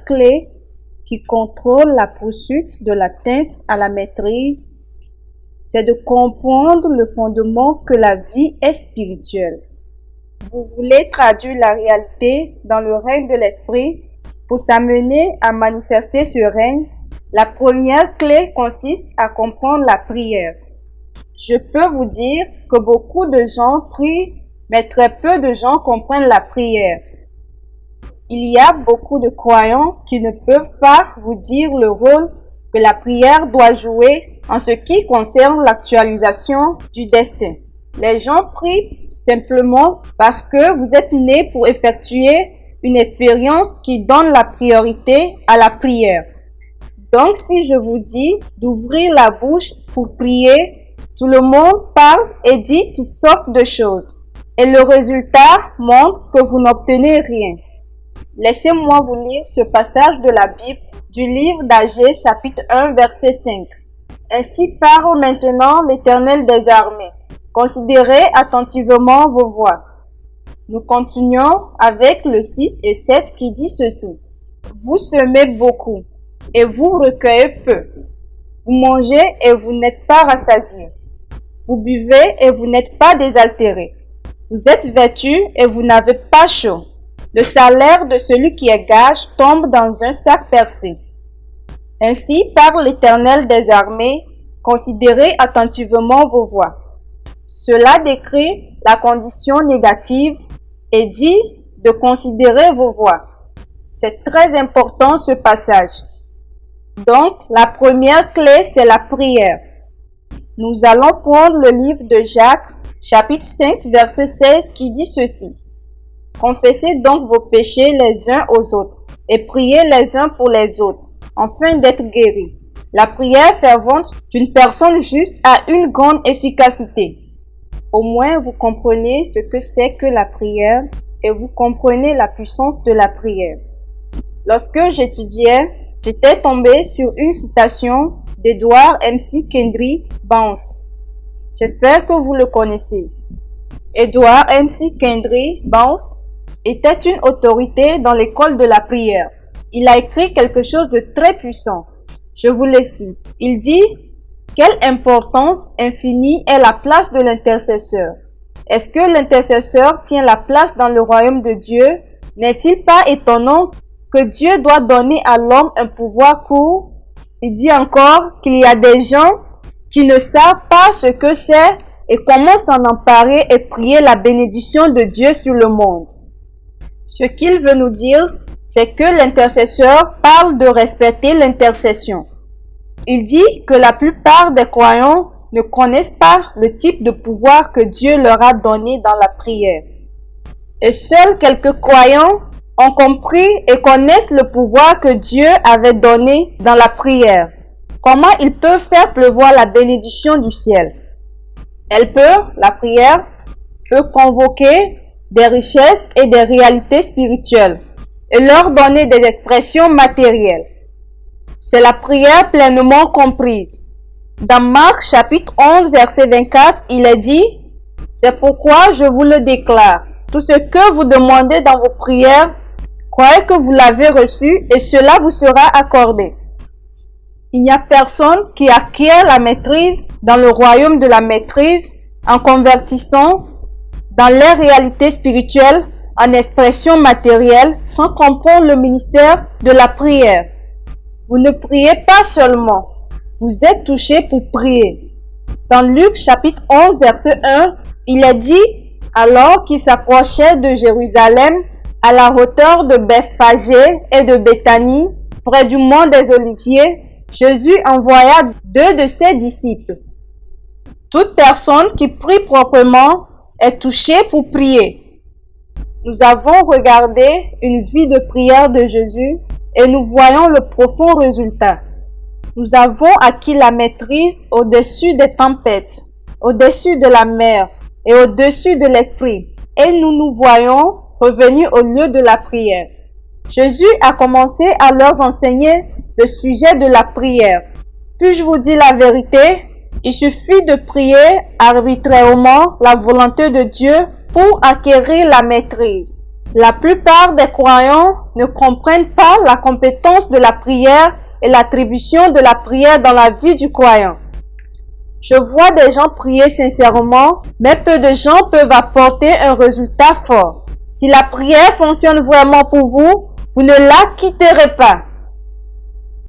clé qui contrôle la poursuite de l'atteinte à la maîtrise, c'est de comprendre le fondement que la vie est spirituelle. Vous voulez traduire la réalité dans le règne de l'esprit pour s'amener à manifester ce règne. La première clé consiste à comprendre la prière. Je peux vous dire que beaucoup de gens prient, mais très peu de gens comprennent la prière. Il y a beaucoup de croyants qui ne peuvent pas vous dire le rôle que la prière doit jouer en ce qui concerne l'actualisation du destin. Les gens prient simplement parce que vous êtes nés pour effectuer une expérience qui donne la priorité à la prière. Donc, si je vous dis d'ouvrir la bouche pour prier, tout le monde parle et dit toutes sortes de choses. Et le résultat montre que vous n'obtenez rien. Laissez-moi vous lire ce passage de la Bible du livre d'Agée, chapitre 1, verset 5. Ainsi parle maintenant l'Éternel des armées. Considérez attentivement vos voix. Nous continuons avec le 6 et 7 qui dit ceci. Vous semez beaucoup et vous recueillez peu. Vous mangez et vous n'êtes pas rassasiés. Vous buvez et vous n'êtes pas désaltérés. Vous êtes vêtus et vous n'avez pas chaud. Le salaire de celui qui est gage tombe dans un sac percé. Ainsi parle l'Éternel des armées, considérez attentivement vos voix. Cela décrit la condition négative et dit de considérer vos voix. C'est très important ce passage. Donc, la première clé, c'est la prière. Nous allons prendre le livre de Jacques, chapitre 5, verset 16, qui dit ceci. Confessez donc vos péchés les uns aux autres et priez les uns pour les autres, afin d'être guéris. La prière fervente d'une personne juste a une grande efficacité. Au moins, vous comprenez ce que c'est que la prière et vous comprenez la puissance de la prière. Lorsque j'étudiais, j'étais tombée sur une citation d'Edward M.C. Kendrick Bounce. J'espère que vous le connaissez. Edward M.C. Kendrick Bounce était une autorité dans l'école de la prière. Il a écrit quelque chose de très puissant. Je vous le cite. Il dit « Quelle importance infinie est la place de l'intercesseur. Est-ce que l'intercesseur tient la place dans le royaume de Dieu? N'est-il pas étonnant que Dieu doit donner à l'homme un pouvoir court? Il dit encore qu'il y a des gens qui ne savent pas ce que c'est et comment s'en emparer et prier la bénédiction de Dieu sur le monde. Ce qu'il veut nous dire, c'est que l'intercesseur parle de respecter l'intercession. Il dit que la plupart des croyants ne connaissent pas le type de pouvoir que Dieu leur a donné dans la prière. Et seuls quelques croyants ont compris et connaissent le pouvoir que Dieu avait donné dans la prière. Comment ils peuvent faire pleuvoir la bénédiction du ciel? La prière peut convoquer des richesses et des réalités spirituelles et leur donner des expressions matérielles. C'est la prière pleinement comprise. Dans Marc chapitre 11 verset 24, il est dit « C'est pourquoi je vous le déclare, tout ce que vous demandez dans vos prières, croyez que vous l'avez reçu et cela vous sera accordé. » Il n'y a personne qui acquiert la maîtrise dans le royaume de la maîtrise en convertissant dans les réalités spirituelles en expression matérielle sans comprendre le ministère de la prière. Vous ne priez pas seulement, vous êtes touchés pour prier. Dans Luc chapitre 11 verset 1, il est dit « Alors qu'il s'approchait de Jérusalem, à la hauteur de Bethphagée et de Béthanie, près du mont des Oliviers, Jésus envoya 2 de ses disciples. Toute personne qui prie proprement est touchée pour prier. Nous avons regardé une vie de prière de Jésus et nous voyons le profond résultat. Nous avons acquis la maîtrise au-dessus des tempêtes, au-dessus de la mer et au-dessus de l'esprit. Et nous nous voyons revenir au lieu de la prière. Jésus a commencé à leur enseigner le sujet de la prière. Puis-je vous dire la vérité? Il suffit de prier arbitrairement la volonté de Dieu pour acquérir la maîtrise. La plupart des croyants ne comprennent pas la compétence de la prière et l'attribution de la prière dans la vie du croyant. Je vois des gens prier sincèrement, mais peu de gens peuvent apporter un résultat fort. Si la prière fonctionne vraiment pour vous, vous ne la quitterez pas.